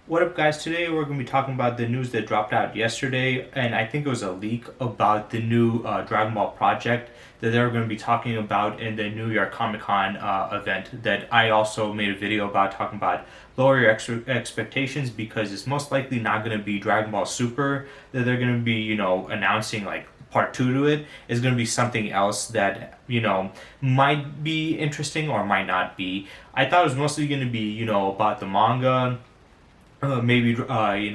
What up, guys? Today we're going to be talking about the news that dropped out yesterday, and I think it was a leak about the new Dragon Ball project that they were going to be talking about in the New York Comic Con event. That I also made a video about talking about lower your expectations because it's most likely not going to be Dragon Ball Super that they're going to be, announcing like part two to it. Is going to be something else that might be interesting or might not be. I thought it was mostly going to be about the manga, maybe Budokai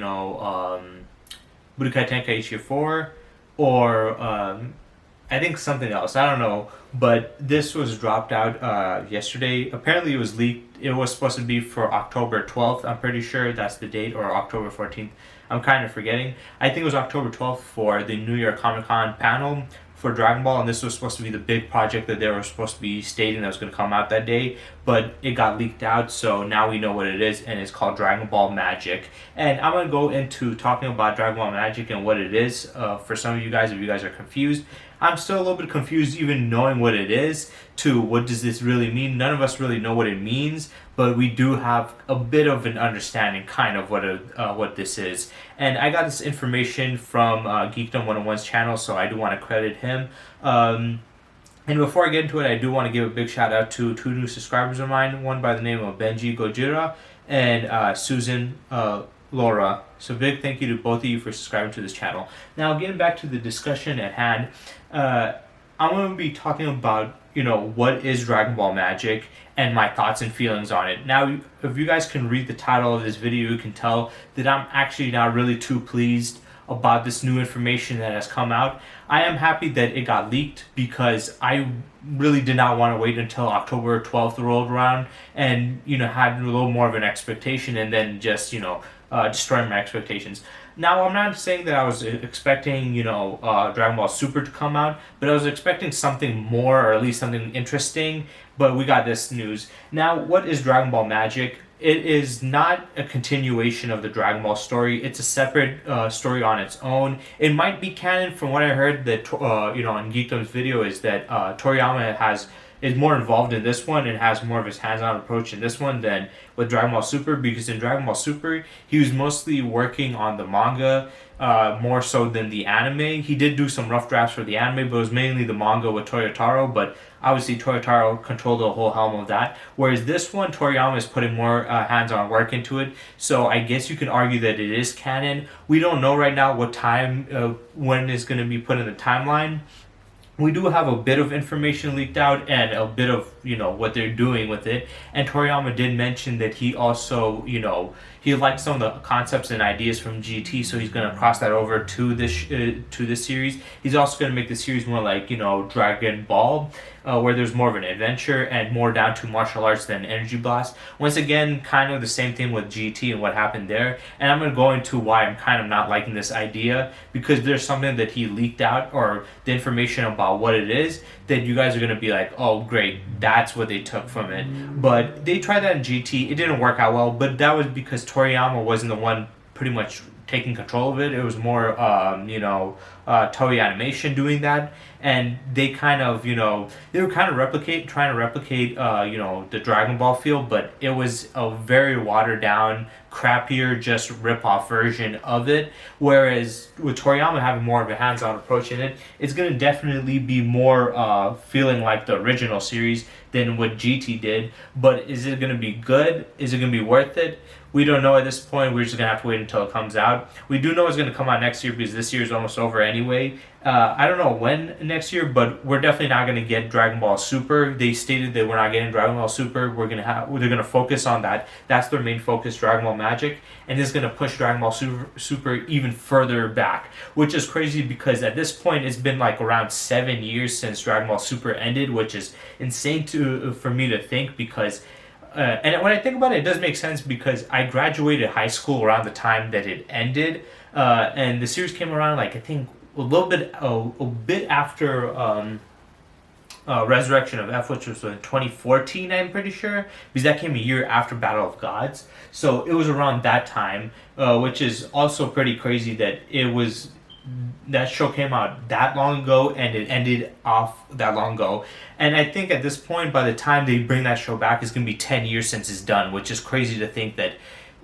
Tenkaichi 4, or I think something else. I don't know, but this was dropped out yesterday. Apparently, it was leaked. It was supposed to be for October 12th. I'm pretty sure that's the date, or October 14th. I'm kind of forgetting. I think it was October 12th for the New York Comic Con panel for Dragon Ball, and this was supposed to be the big project that they were supposed to be stating that was going to come out that day, but it got leaked out, so now we know what it is, and it's called Dragon Ball Magic. And I'm going to go into talking about Dragon Ball Magic and what it is for some of you guys, if you guys are confused. I'm still a little bit confused even knowing what it is to what does this really mean. None of us really know what it means, but we do have a bit of an understanding kind of what this is. And I got this information from Geekdom 101's channel, so I do want to credit him. And before I get into it, I do want to give a big shout out to two new subscribers of mine, one by the name of Benji Gojira and Susan Laura. So big thank you to both of you for subscribing to this channel. Now getting back to the discussion at hand, I'm going to be talking about, what is Dragon Ball Magic and my thoughts and feelings on it. Now, if you guys can read the title of this video, you can tell that I'm actually not really too pleased about this new information that has come out. I am happy that it got leaked because I really did not want to wait until October 12th rolled around and, had a little more of an expectation and then just, destroy my expectations. Now, I'm not saying that I was expecting, Dragon Ball Super to come out, but I was expecting something more, or at least something interesting, but we got this news. Now, what is Dragon Ball Magic? It is not a continuation of the Dragon Ball story. It's a separate story on its own. It might be canon, from what I heard that in Geekdom's video, is that Toriyama is more involved in this one and has more of his hands-on approach in this one than with Dragon Ball Super, because in Dragon Ball Super he was mostly working on the manga more so than the anime. He did do some rough drafts for the anime, but it was mainly the manga with Toyotaro, but obviously Toyotaro controlled the whole helm of that, whereas this one Toriyama is putting more hands-on work into it, so I guess you can argue that it is canon. We don't know right now what time when it's going to be put in the timeline. We do have a bit of information leaked out and a bit of what they're doing with it, and Toriyama did mention that he also he liked some of the concepts and ideas from GT, so he's going to cross that over to this series. He's also going to make the series more like Dragon Ball, where there's more of an adventure and more down to martial arts than Energy Blast. Once again, kind of the same thing with GT and what happened there. And I'm going to go into why I'm kind of not liking this idea, because there's something that he leaked out, or the information about what it is, that you guys are going to be like, oh great, that's what they took from it. But they tried that in GT. It didn't work out well, but that was because Toriyama wasn't the one pretty much taking control of it. It was more Toei Animation doing that, and they kind of they were kind of trying to replicate the Dragon Ball feel, but it was a very watered down, crappier, just rip off version of it. Whereas with Toriyama having more of a hands-on approach in it, it's going to definitely be more feeling like the original series than what GT did. But is it going to be good? Is it going to be worth it? We don't know at this point. We're just going to have to wait until it comes out. We do know it's going to come out next year because this year is almost over anyway. I don't know when next year, but we're definitely not going to get Dragon Ball Super. They stated that we're not getting Dragon Ball Super. They're going to focus on that. That's their main focus, Dragon Ball Magic, and it's going to push Dragon Ball Super even further back, which is crazy because at this point it's been like around 7 years since Dragon Ball Super ended, which is insane for me to think, because and when I think about it, it does make sense because I graduated high school around the time that it ended, and the series came around like I think a bit after Resurrection of F, which was in 2014, I'm pretty sure, because that came a year after Battle of Gods. So it was around that time, which is also pretty crazy that that show came out that long ago and it ended off that long ago. And I think at this point, by the time they bring that show back, it's going to be 10 years since it's done, which is crazy to think that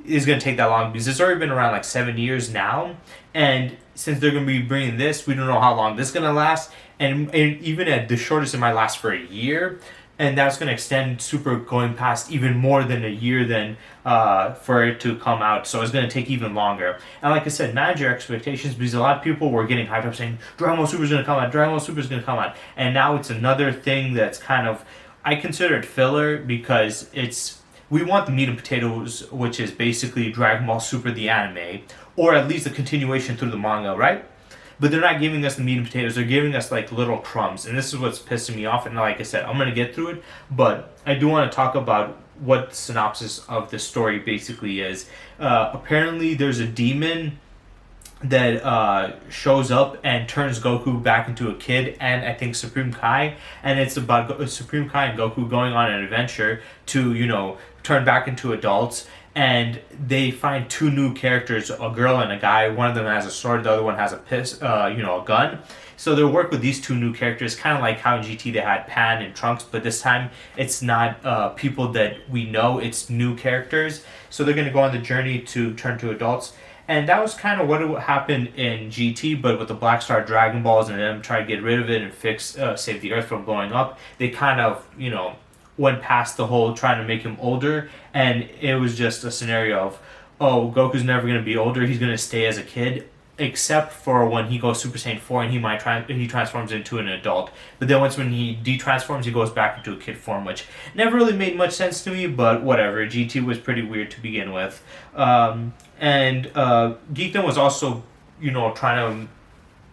is going to take that long because it's already been around like 7 years now, and since they're going to be bringing this, we don't know how long this is going to last, and even at the shortest, it might last for a year, and that's going to extend Super going past even more than a year then for it to come out. So it's going to take even longer. And like I said, manage your expectations because a lot of people were getting hyped up saying Dragon Ball Super is going to come out, Dragon Ball Super is going to come out, and now it's another thing that's kind of, I consider it filler because it's, we want the meat and potatoes, which is basically Dragon Ball Super the anime, or at least a continuation through the manga, right? But they're not giving us the meat and potatoes. They're giving us like little crumbs, and this is what's pissing me off. And like I said, I'm gonna get through it, but I do want to talk about what the synopsis of the story basically is. Apparently, there's a demon that shows up and turns Goku back into a kid, and I think Supreme Kai, and it's about Supreme Kai and Goku going on an adventure to, you know, turn back into adults. And they find two new characters, a girl and a guy. One of them has a sword, the other one has a gun. So they'll work with these two new characters, kind of like how in GT they had Pan and Trunks, but this time it's not people that we know, it's new characters. So they're going to go on the journey to turn to adults. And that was kind of what happened in GT, but with the Black Star Dragon Balls and them trying to get rid of it and save the Earth from blowing up, they kind of, you know, went past the whole trying to make him older, and it was just a scenario of, oh, Goku's never going to be older, he's going to stay as a kid, except for when he goes Super Saiyan 4 and he transforms into an adult. But then when he de-transforms, he goes back into a kid form, which never really made much sense to me, but whatever. GT was pretty weird to begin with. And Geekdom was also, you know,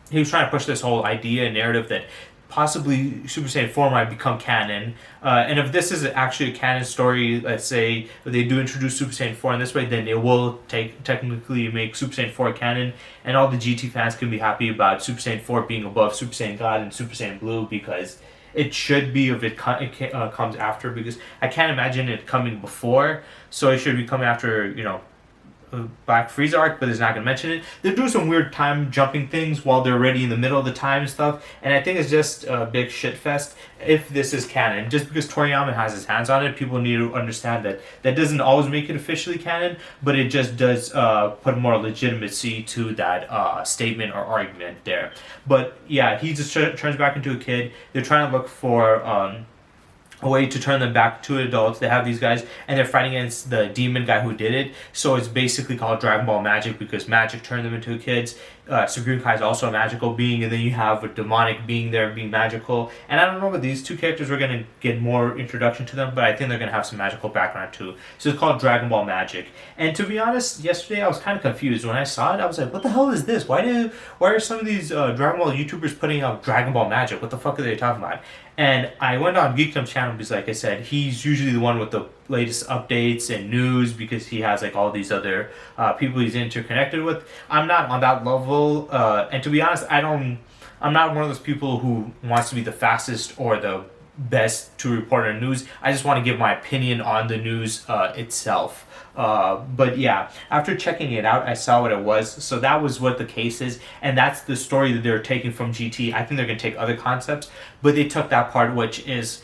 he was trying to push this whole idea and narrative that possibly Super Saiyan 4 might become canon. And if this is actually a canon story, let's say if they do introduce Super Saiyan 4 in this way, then it will technically make Super Saiyan 4 canon, and all the GT fans can be happy about Super Saiyan 4 being above Super Saiyan God and Super Saiyan Blue, because it should be if it comes after, because I can't imagine it coming before, so it should be coming after, you know, Black Frieza arc, but it's not going to mention it. They're doing some weird time jumping things while they're already in the middle of the time and stuff, and I think it's just a big shit fest if this is canon. Just because Toriyama has his hands on it, people need to understand that that doesn't always make it officially canon, but it just does put more legitimacy to that statement or argument there. But yeah, he just turns back into a kid. They're trying to look for a way to turn them back to adults. They have these guys, and they're fighting against the demon guy who did it. So it's basically called Dragon Ball Magic because magic turned them into kids. Supreme Kai is also a magical being, and then you have a demonic being there being magical. And I don't know, but these two characters we're going to get more introduction to them, but I think they're going to have some magical background too. So it's called Dragon Ball Magic. And to be honest, yesterday I was kind of confused. When I saw it, I was like, what the hell is this? Why are some of these Dragon Ball YouTubers putting out Dragon Ball Magic? What the fuck are they talking about? And I went on Geekdom's channel because, like I said, he's usually the one with the latest updates and news because he has like all these other people he's interconnected with. I'm not on that level, and to be honest, I'm not one of those people who wants to be the fastest or the best to report on news. I just want to give my opinion on the news itself. But yeah, after checking it out, I saw what it was. So that was what the case is, and that's the story that they're taking from GT. I think they're going to take other concepts, but they took that part, which is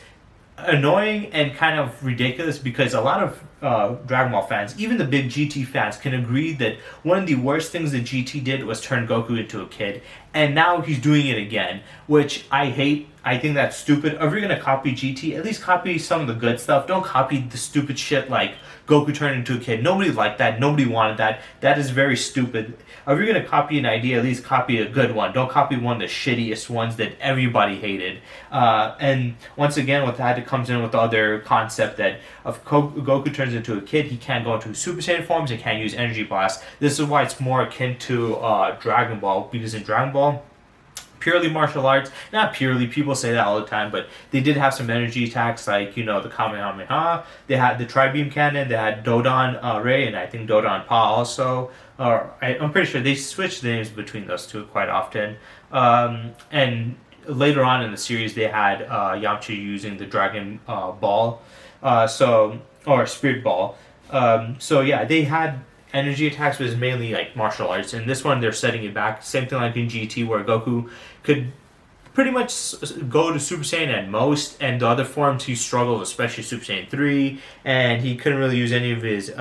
annoying and kind of ridiculous because a lot of Dragon Ball fans, even the big GT fans, can agree that one of the worst things that GT did was turn Goku into a kid, and now he's doing it again, which I hate. I think that's stupid. If you're going to copy GT, at least copy some of the good stuff. Don't copy the stupid shit like Goku turned into a kid. Nobody liked that. Nobody wanted that. That is very stupid. If you're going to copy an idea, at least copy a good one. Don't copy one of the shittiest ones that everybody hated. And once again, with that, it comes in with the other concept that if Goku turns into a kid, he can't go into Super Saiyan forms and can't use Energy Blast. This is why it's more akin to Dragon Ball, because in Dragon Ball, purely martial arts, not purely, people say that all the time, but they did have some energy attacks like, you know, the Kamehameha, they had the Tri-Beam Cannon, they had Dodon Ray, and I think Dodon Pa also, I'm pretty sure they switched the names between those two quite often, and later on in the series they had Yamcha using the Dragon Ball, or Spirit Ball, so yeah, they had energy attacks, was mainly like martial arts. And this one they're setting it back. Same thing like in GT where Goku could pretty much go to Super Saiyan at most, and the other forms he struggled, especially Super Saiyan 3, and he couldn't really use any of his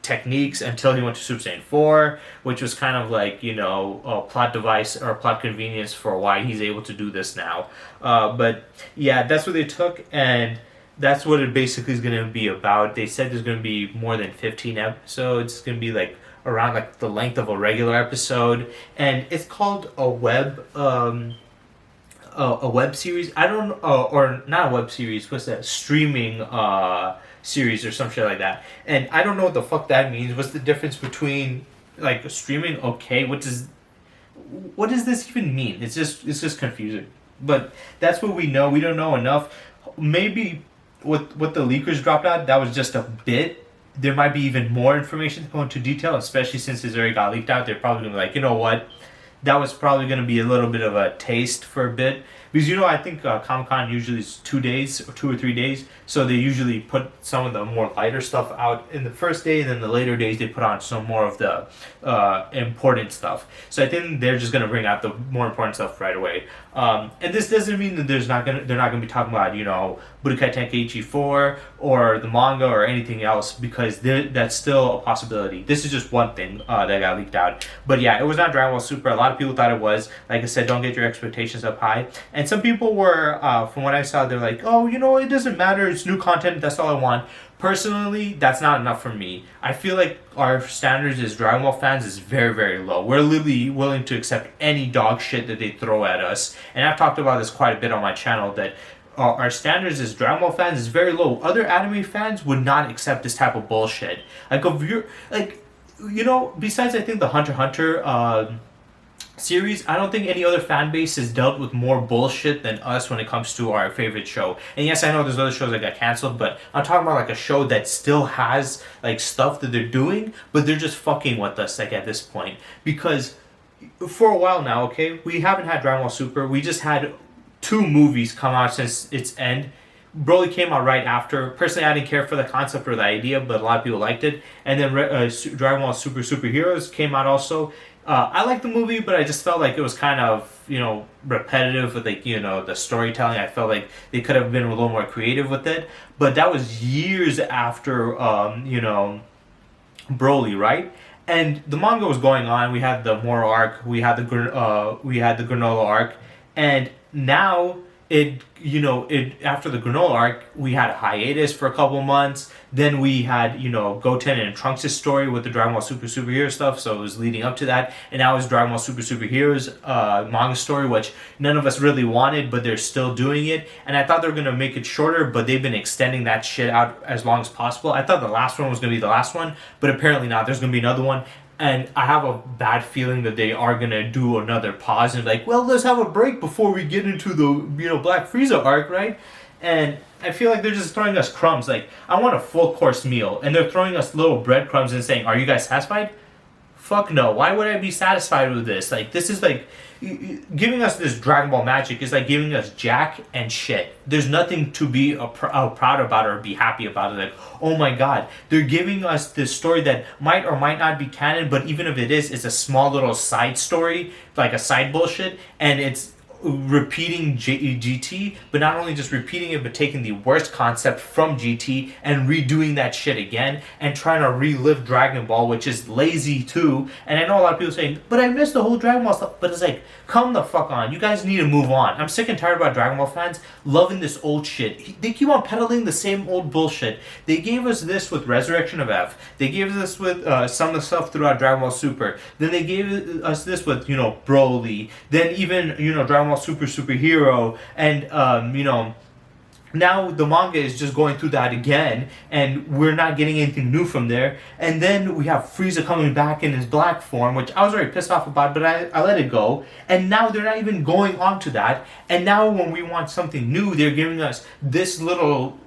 techniques until he went to Super Saiyan 4, which was kind of like, a plot device or a plot convenience for why he's able to do this now. But yeah, that's what they took, and that's what it basically is going to be about. They said there's going to be more than 15 episodes. It's going to be like around like the length of a regular episode, and it's called a web series. I don't or not a web series. What's that? Streaming series or some shit like that. And I don't know what the fuck that means. What's the difference between like streaming? Okay, what does this even mean? It's just confusing. But that's what we know. We don't know enough. Maybe what the leakers dropped out, that was just a bit. There might be even more information to go into detail, especially since it's already got leaked out. They're probably going to be like, you know what? That was probably going to be a little bit of a taste for a bit. Because, I think Comic-Con usually is 2 days or 2 or 3 days. So they usually put some of the more lighter stuff out in the first day. And then the later days, they put on some more of the important stuff. So I think they're just going to bring out the more important stuff right away. And this doesn't mean that they're not going to be talking about, Budokai Tenkaichi 4 or the manga or anything else, because that's still a possibility. This is just one thing that got leaked out. But yeah, it was not Dragon Ball Super. A lot of people thought it was. Like I said, don't get your expectations up high. And some people were, from what I saw, they're like, oh, it doesn't matter. It's new content. That's all I want. Personally, that's not enough for me. I feel like our standards as Dragon Ball fans is very, very low. We're literally willing to accept any dog shit that they throw at us. And I've talked about this quite a bit on my channel, that our standards as Dragon Ball fans is very low. Other anime fans would not accept this type of bullshit. Like, if you're, like, besides I think the Hunter x Hunter series, I don't think any other fan base has dealt with more bullshit than us when it comes to our favorite show. And yes, I know there's other shows that got canceled, but I'm talking about like a show that still has like stuff that they're doing, but they're just fucking with us like at this point. Because for a while now, okay, we haven't had Dragon Ball Super. We just had 2 movies come out since its end. Broly came out right after. Personally, I didn't care for the concept or the idea, but a lot of people liked it. And then Dragon Ball Super Superheroes came out also. I liked the movie, but I just felt like it was kind of, repetitive with like, the storytelling. I felt like they could have been a little more creative with it. But that was years after, Broly, right? And the manga was going on. We had the Moro arc. We had the Granola arc. And now after the Granola arc, we had a hiatus for a couple months. Then we had, Goten and Trunks' story with the Dragon Ball Super Superhero stuff, so it was leading up to that. And now it's Dragon Ball Super Superheroes manga story, which none of us really wanted, but they're still doing it. And I thought they were going to make it shorter, but they've been extending that shit out as long as possible. I thought the last one was going to be the last one, but apparently not. There's going to be another one. And I have a bad feeling that they are going to do another pause and like, well, let's have a break before we get into the, Black Frieza arc, right? And I feel like they're just throwing us crumbs. Like, I want a full course meal. And they're throwing us little breadcrumbs and saying, are you guys satisfied? Fuck no. Why would I be satisfied with this? Like, this is like, giving us this Dragon Ball magic is like giving us jack and shit. There's nothing to be proud about or be happy about it. Like, oh my god, they're giving us this story that might or might not be canon, but even if it is, it's a small little side story, like a side bullshit, and it's repeating GT, but not only just repeating it, but taking the worst concept from GT and redoing that shit again and trying to relive Dragon Ball, which is lazy too. And I know a lot of people saying, but I missed the whole Dragon Ball stuff. But it's like, come the fuck on. You guys need to move on. I'm sick and tired about Dragon Ball fans loving this old shit. They keep on peddling the same old bullshit. They gave us this with Resurrection of F. They gave us this with some of the stuff throughout Dragon Ball Super. Then they gave us this with, Broly. Then even, Dragon Ball Super Superhero, and now the manga is just going through that again, and we're not getting anything new from there. And then we have Frieza coming back in his black form, which I was already pissed off about, but I let it go. And now they're not even going on to that. And now when we want something new, they're giving us this little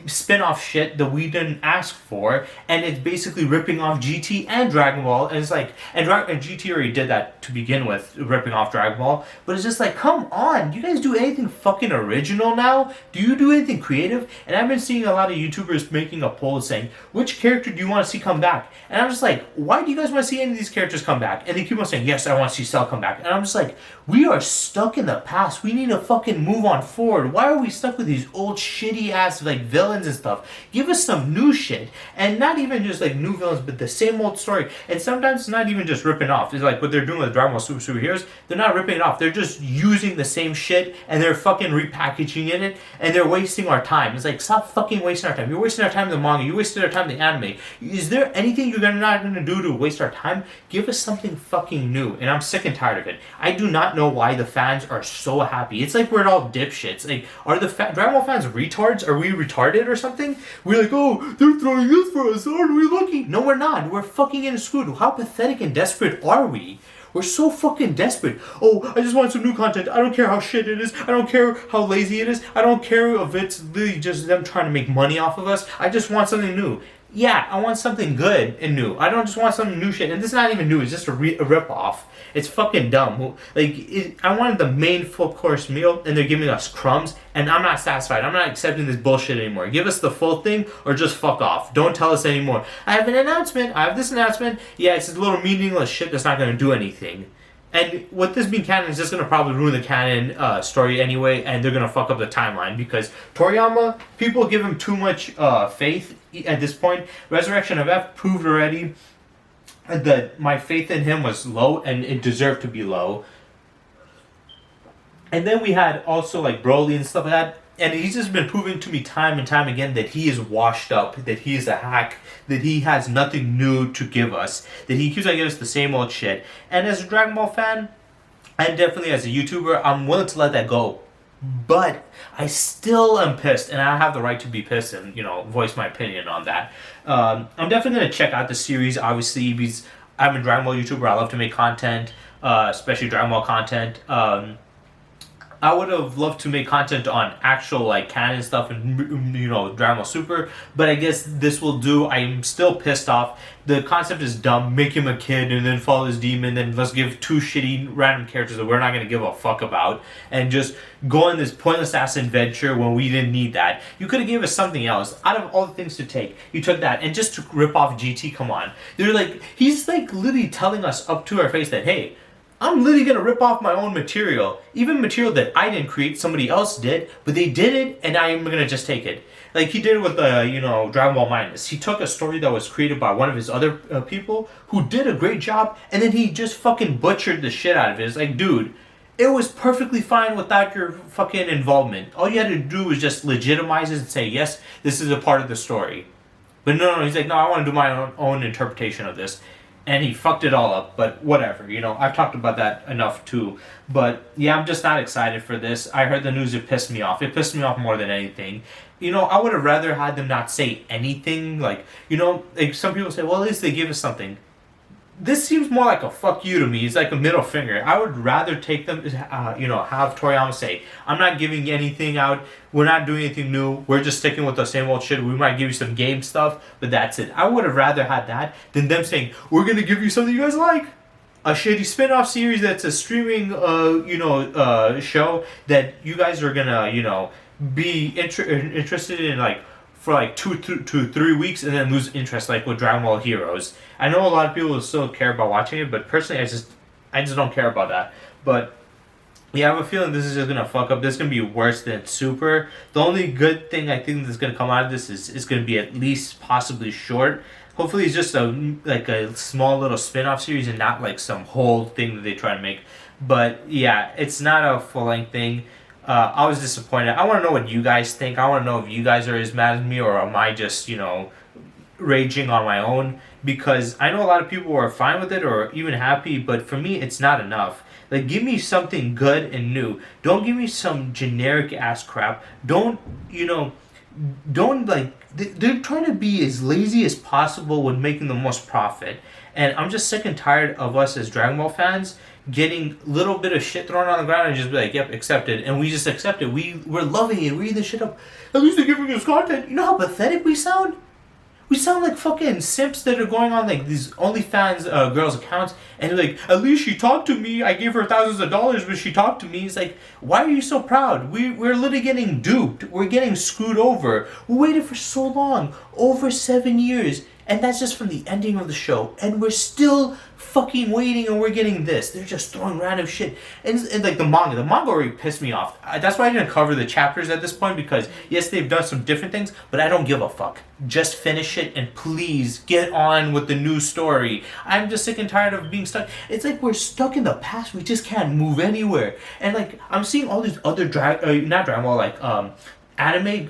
spin-off shit that we didn't ask for, and it's basically ripping off GT and Dragon Ball. And it's like, and GT already did that to begin with, ripping off Dragon Ball, but it's just like, come on, do you guys do anything fucking original now? Do you do anything creative? And I've been seeing a lot of YouTubers making a poll saying, which character do you want to see come back? And I'm just like, why do you guys want to see any of these characters come back? And they keep on saying, yes, I want to see Cell come back. And I'm just like, we are stuck in the past. We need to fucking move on forward. Why are we stuck with these old shitty ass like villains and stuff. Give us some new shit, and not even just like new villains, but the same old story. And sometimes it's not even just ripping off. It's like what they're doing with Dragon Ball Super Heroes. They're not ripping it off. They're just using the same shit and they're fucking repackaging it, and they're wasting our time. It's like, stop fucking wasting our time. You're wasting our time in the manga. You wasted our time in the anime. Is there anything you're not gonna do to waste our time? Give us something fucking new. And I'm sick and tired of it. I do not know why the fans are so happy. It's like we're all dipshits. Like, are the Dragon Ball fans retards? Are we retarded or something? We're like, oh, they're throwing this for us. Aren't we lucky? No, we're not. We're fucking in a screwed. How pathetic and desperate are we? We're so fucking desperate. Oh, I just want some new content. I don't care how shit it is. I don't care how lazy it is. I don't care if it's really just them trying to make money off of us. I just want something new. Yeah, I want something good and new. I don't just want some new shit. And this is not even new. It's just a rip-off. It's fucking dumb. Like, I wanted the main full course meal, and they're giving us crumbs, and I'm not satisfied. I'm not accepting this bullshit anymore. Give us the full thing, or just fuck off. Don't tell us anymore. I have an announcement. I have this announcement. Yeah, it's this little meaningless shit that's not going to do anything. And with this being canon, it's just going to probably ruin the canon story anyway, and they're going to fuck up the timeline, because Toriyama, people give him too much faith at this point. Resurrection of F proved already that my faith in him was low, and it deserved to be low. And then we had also like Broly and stuff like that, and he's just been proving to me time and time again that he is washed up, that he is a hack, that he has nothing new to give us, that he keeps on giving us the same old shit. And as a Dragon Ball fan, and definitely as a YouTuber, I'm willing to let that go. But I still am pissed, and I have the right to be pissed and, voice my opinion on that. I'm definitely going to check out the series, obviously, because I'm a Dragon Ball YouTuber. I love to make content, especially Dragon Ball content. I would have loved to make content on actual like canon stuff and Dragon Ball Super, but I guess this will do. I'm still pissed off. The concept is dumb. Make him a kid and then follow his demon, then let's give two shitty random characters that we're not gonna give a fuck about, and just go on this pointless ass adventure when we didn't need that. You could have given us something else. Out of all the things to take, you took that, and just to rip off GT. Come on, he's like literally telling us up to our face that, hey, I'm literally going to rip off my own material. Even material that I didn't create, somebody else did, but they did it, and I'm going to just take it. Like he did with, Dragon Ball Minus. He took a story that was created by one of his other people who did a great job, and then he just fucking butchered the shit out of it. It's like, dude, it was perfectly fine without your fucking involvement. All you had to do was just legitimize it and say, yes, this is a part of the story. But no, he's like, no, I want to do my own interpretation of this. And he fucked it all up, but whatever, I've talked about that enough too. But yeah, I'm just not excited for this. I heard the news, it pissed me off. It pissed me off more than anything. I would have rather had them not say anything. Like some people say, well, at least they give us something. This seems more like a fuck you to me. It's like a middle finger. I would rather take them, have Toriyama say, I'm not giving anything out. We're not doing anything new. We're just sticking with the same old shit. We might give you some game stuff, but that's it. I would have rather had that than them saying, we're going to give you something you guys like. A shitty spin-off series that's a streaming, show that you guys are going to, be interested in, for 2 to 3 weeks and then lose interest, like with Dragon Ball Heroes. I know a lot of people still care about watching it, but personally I just don't care about that. But yeah, I have a feeling this is just gonna fuck up. This is gonna be worse than Super. The only good thing I think that's gonna come out of this is gonna be at least possibly short. Hopefully it's just a small little spin-off series and not like some whole thing that they try to make. But yeah, it's not a full-length thing. I was disappointed. I want to know what you guys think. I want to know if you guys are as mad as me, or am I just, raging on my own? Because I know a lot of people are fine with it or even happy, but for me, it's not enough. Like, give me something good and new. Don't give me some generic ass crap. Don't they're trying to be as lazy as possible when making the most profit. And I'm just sick and tired of us as Dragon Ball fans getting a little bit of shit thrown on the ground and just be like, yep, accepted. And we just accept it. We're loving it. We're eating this shit up. At least they're giving us content. You know how pathetic we sound? We sound like fucking simps that are going on like these OnlyFans girls' accounts, and like, at least she talked to me. I gave her thousands of dollars, but she talked to me. It's like, why are you so proud? We're literally getting duped. We're getting screwed over. We waited for so long, over 7 years, And that's just from the ending of the show. And we're still fucking waiting and we're getting this. They're just throwing random shit. And like the manga. The manga already pissed me off. That's why I didn't cover the chapters at this point because, yes, they've done some different things, but I don't give a fuck. Just finish it and please get on with the new story. I'm just sick and tired of being stuck. It's like we're stuck in the past. We just can't move anywhere. And like, I'm seeing all these other not Dragon Ball, like, anime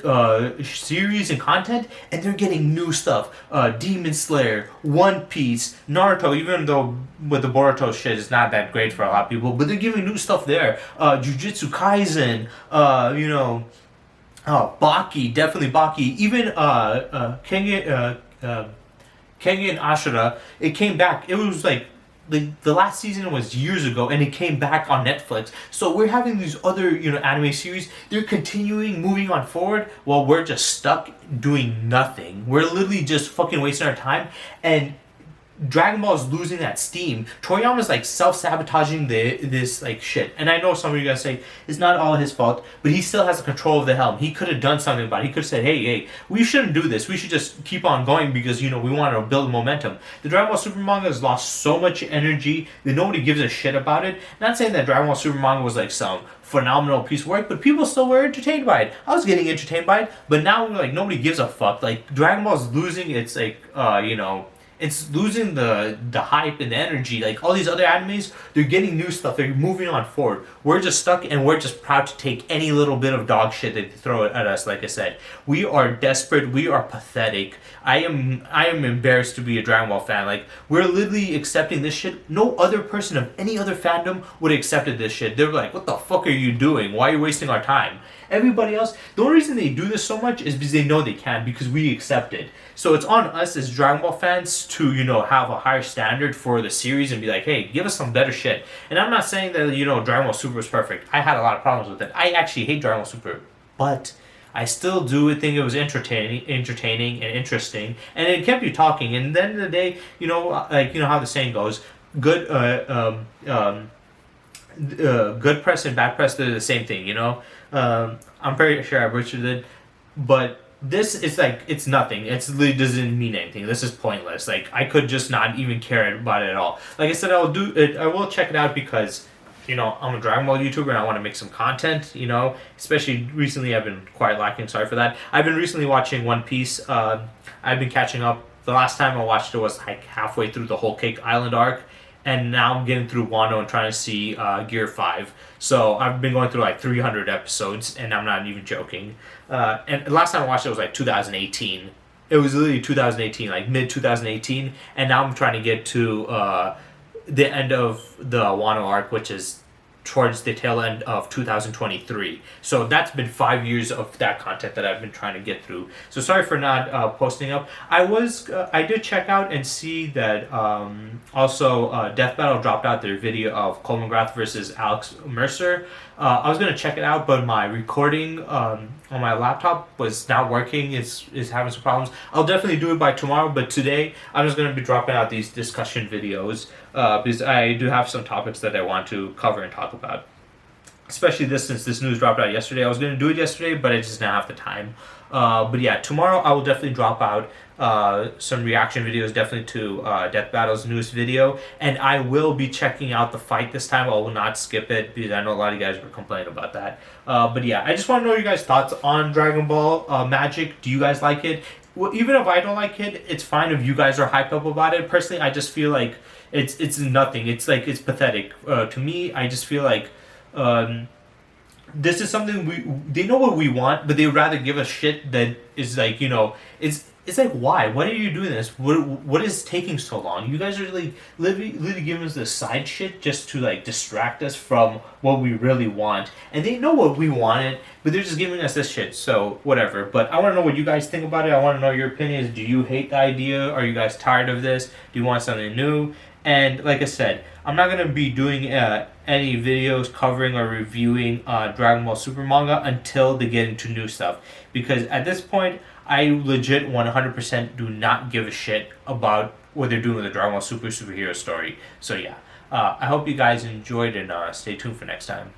series and content, and they're getting new stuff. Demon Slayer, One Piece, Naruto, even though with the Boruto shit it's not that great for a lot of people, but they're giving new stuff there. Jujutsu Kaisen, Baki, definitely Baki, even Kengan Ashura, it came back. It was like the last season was years ago and it came back on Netflix. So we're having these other, anime series. They're continuing, moving on forward while we're just stuck doing nothing. We're literally just fucking wasting our time. And Dragon Ball is losing that steam. Toriyama's like self-sabotaging this like shit. And I know some of you guys say it's not all his fault, but he still has the control of the helm. He could have done something about it. He could have said, hey, we shouldn't do this. We should just keep on going because, we want to build momentum. The Dragon Ball Super manga has lost so much energy that nobody gives a shit about it. Not saying that Dragon Ball Super manga was like some phenomenal piece of work, but people still were entertained by it. I was getting entertained by it, but now like nobody gives a fuck. Like Dragon Ball's losing its like, it's losing the hype and the energy. Like all these other animes, they're getting new stuff. They're moving on forward. We're just stuck and we're just proud to take any little bit of dog shit that they throw at us. Like I said, we are desperate. We are pathetic. I am embarrassed to be a Dragon Ball fan. Like we're literally accepting this shit. No other person of any other fandom would have accepted this shit. They're like, what the fuck are you doing? Why are you wasting our time? Everybody else, the only reason they do this so much is because they know they can, because we accept it. So it's on us as Dragon Ball fans to, have a higher standard for the series and be like, hey, give us some better shit. And I'm not saying that, Dragon Ball Super is perfect. I had a lot of problems with it. I actually hate Dragon Ball Super, but I still do think it was entertaining and interesting, and it kept you talking. And at the end of the day, how the saying goes, good press and bad press, they're the same thing, I'm pretty sure I butchered it, but this is like, it's nothing. It really doesn't mean anything. This is pointless. Like, I could just not even care about it at all. Like I said, I will check it out because, I'm a Dragon Ball YouTuber and I want to make some content, especially recently I've been quite lacking. Sorry for that. I've been recently watching One Piece. I've been catching up. The last time I watched it was like halfway through the whole Cake Island arc. And now I'm getting through Wano and trying to see Gear 5. So I've been going through like 300 episodes, and I'm not even joking. And last time I watched it was like 2018. It was literally 2018, like mid-2018. And now I'm trying to get to the end of the Wano arc, which is towards the tail end of 2023. So that's been 5 years of that content that I've been trying to get through. So sorry for not posting up. I did check out and see that also Death Battle dropped out their video of Coleman Grath versus Alex Mercer. I was gonna check it out, but my recording on my laptop was not working. It's having some problems. I'll definitely do it by tomorrow, but today I'm just gonna be dropping out these discussion videos because I do have some topics that I want to cover and talk about. Especially since this news dropped out yesterday. I was gonna do it yesterday, but I just didn't have the time. But yeah, tomorrow I will definitely drop out some reaction videos, definitely to Death Battle's newest video, and I will be checking out the fight this time. I will not skip it because I know a lot of you guys were complaining about that. But yeah, I just want to know your guys' thoughts on Dragon Ball Magic. Do you guys like it? Well, even if I don't like it, it's fine if you guys are hyped up about it. Personally, I just feel like it's nothing. It's like, it's pathetic. To me, I just feel like this is something they know what we want, but they would rather give us shit that is like, it's like, why? Why are you doing this? What is taking so long? You guys are like literally giving us this side shit just to like distract us from what we really want. And they know what we wanted, but they're just giving us this shit. So whatever. But I want to know what you guys think about it. I want to know your opinions. Do you hate the idea? Are you guys tired of this? Do you want something new? And like I said, I'm not going to be doing any videos covering or reviewing Dragon Ball Super manga until they get into new stuff. Because at this point, I legit 100% do not give a shit about what they're doing with the Dragon Ball superhero story. So yeah, I hope you guys enjoyed and stay tuned for next time.